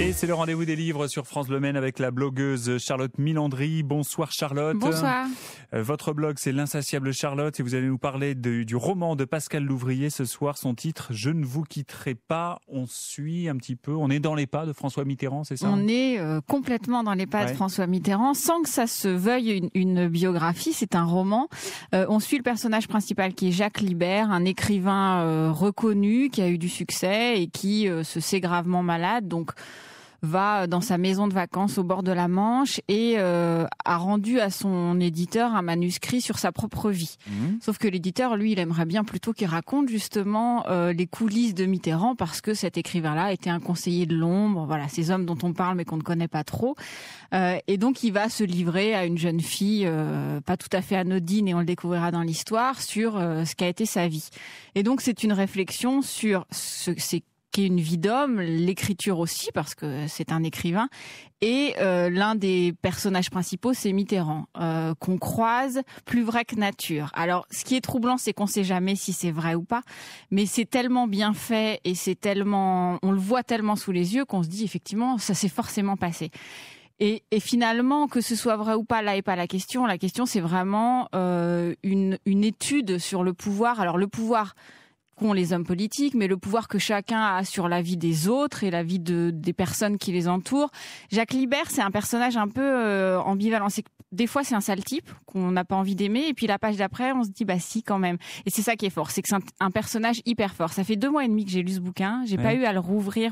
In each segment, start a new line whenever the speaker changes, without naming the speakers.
Et c'est le rendez-vous des livres sur France Bleu Maine avec la blogueuse Charlotte Milandry. Bonsoir Charlotte.
Bonsoir.
Votre blog c'est L'Insatiable Charlotte et vous allez nous parler du roman de Pascal Louvrier ce soir. Son titre, Je ne vous quitterai pas. On suit un petit peu, on est dans les pas de François Mitterrand, c'est ça?
On est complètement dans les pas de François Mitterrand, sans que ça se veuille une biographie, c'est un roman. On suit le personnage principal qui est Jacques Libert, un écrivain reconnu qui a eu du succès et qui se sait gravement malade, donc va dans sa maison de vacances au bord de la Manche et a rendu à son éditeur un manuscrit sur sa propre vie. Sauf que l'éditeur, lui, il aimerait bien plutôt qu'il raconte justement les coulisses de Mitterrand, parce que cet écrivain-là était un conseiller de l'ombre, voilà, ces hommes dont on parle mais qu'on ne connaît pas trop. Et donc il va se livrer à une jeune fille pas tout à fait anodine, et on le découvrira dans l'histoire, sur ce qu'a été sa vie. Et donc c'est une réflexion sur c'est qui est une vie d'homme, l'écriture aussi, parce que c'est un écrivain, et l'un des personnages principaux, c'est Mitterrand, qu'on croise plus vrai que nature. Alors, ce qui est troublant, c'est qu'on sait jamais si c'est vrai ou pas, mais c'est tellement bien fait, et c'est tellement, on le voit tellement sous les yeux qu'on se dit, effectivement, ça s'est forcément passé. Et finalement, que ce soit vrai ou pas, là est pas la question. La question, c'est vraiment une étude sur le pouvoir. Alors, le pouvoir qu'ont les hommes politiques, mais le pouvoir que chacun a sur la vie des autres et la vie des personnes qui les entourent. Jacques Libert, c'est un personnage un peu ambivalent. Des fois, c'est un sale type qu'on n'a pas envie d'aimer, et puis la page d'après, on se dit, bah si, quand même. Et c'est ça qui est fort, c'est que c'est un personnage hyper fort. Ça fait 2 mois et demi que j'ai lu ce bouquin, j'ai pas eu à le rouvrir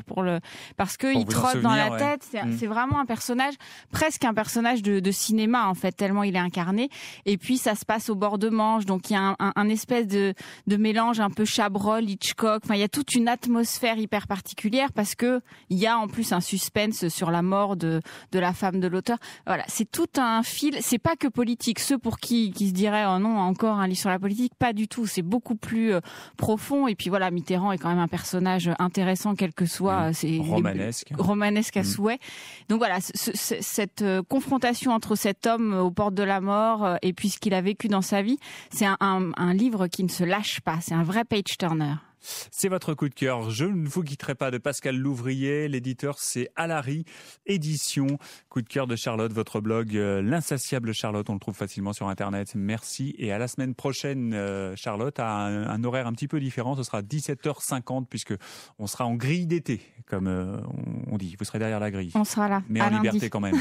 parce que il trotte dans la tête. C'est vraiment un personnage, presque un personnage de cinéma, en fait, tellement il est incarné. Et puis, ça se passe au bord de Manche, donc il y a un espèce de mélange un peu Chabrol, Hitchcock. Enfin, il y a toute une atmosphère hyper particulière, parce que il y a en plus un suspense sur la mort de la femme de l'auteur. Voilà, c'est tout un fil. C'est pas que politique. Ceux pour qui se diraient, oh non, encore un livre sur la politique, pas du tout. C'est beaucoup plus profond. Et puis voilà, Mitterrand est quand même un personnage intéressant, quel que soit romanesque à souhait. Donc voilà, cette confrontation entre cet homme aux portes de la mort et puis ce qu'il a vécu dans sa vie, c'est un livre qui ne se lâche pas. C'est un vrai page-turner.
C'est votre coup de cœur. Je ne vous quitterai pas de Pascal Louvrier. L'éditeur, c'est Alary Édition. Coup de cœur de Charlotte, votre blog L'Insatiable Charlotte. On le trouve facilement sur Internet. Merci. Et à la semaine prochaine, Charlotte, à un horaire un petit peu différent. Ce sera 17h50 puisque on sera en grille d'été, comme on dit. Vous serez derrière la grille.
On sera là.
Mais en liberté quand même.